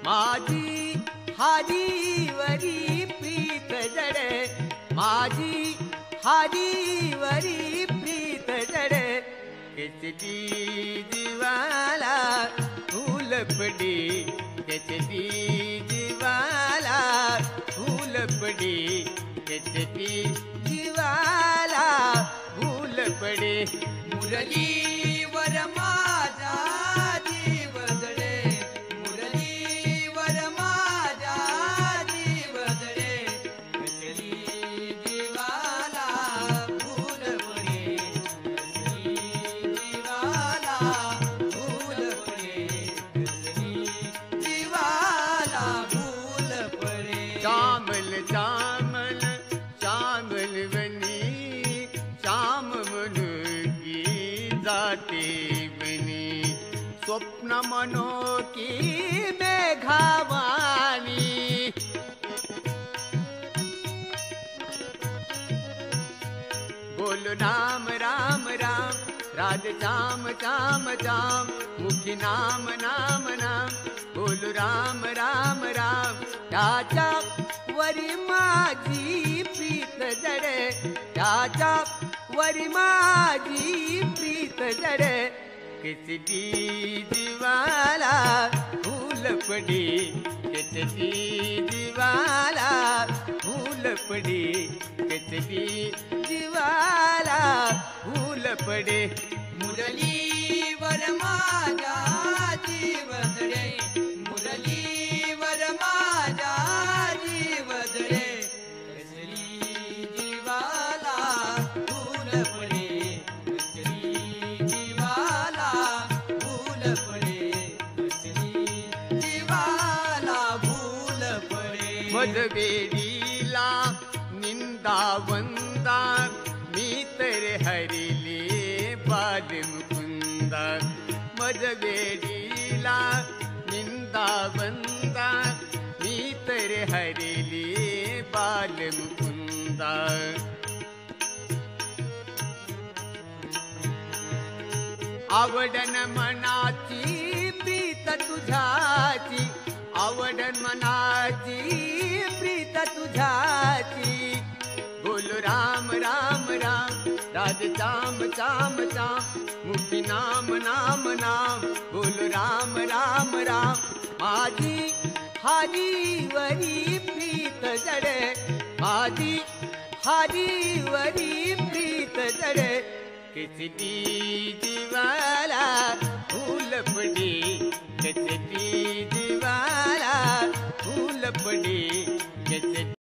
माझी हारीवरी प्रीत जडे, माझी हारीवरी प्रीत जडे, किसदी जीवाला फूल पडी, किसदी जीवाला फूल पडी, किसदी जीवाला फूल पडे. मुरलीवर माझा जीव जडे, मुरलीवर माझा जीव जडे, कसली जीवाला फूल पडे, कसली जीवाला फूल पडे, कसली जीवाला फूल पडे. श्यामल श्यामल श्यामल वनी, श्याम मनोगी जाते बनी, स्वप्न मनो की मेघावाणी. बोलो राम राम राम, राज श्याम श्याम श्याम, मुखी नाम नाम नाम. बोलो राम राम राम, त्याच्या वरी माझी प्रीत जडे, त्याच्या वरी माझी प्रीत जडे, किसदी जीवाला फूल पडी, किसदी जीवाला फूल पडी, किसदी जीवाला फूल पडे. मुरलीवर माझा जीव जडे, मुरलीवर माझा जीव जडे, कसली जीवाला फूल पडे, कसली जीवाला फूल पडे, कसली जीवाला फूल पडे. मदवेडीला निंदा वंदा, मी तर हरिले बाल मुकुंदा. मदवेडीला निंदा वंदा, मी तर हरिले बाल मुकुंदा. आवडन मनाची प्रीत तुझ्याची, आवडन मनाची प्रीत तुझ्याची. बोलो राम राम राम, राज श्याम श्याम श्याम, मुखी नाम नाम नाम. बोलो राम राम राम, माझी हारीवरी प्रीत जडे, माझी हारीवरी प्रीत जडे, किसदी जीवाला फूल पडी, किसदी जीवाला फूल पडी, किसदी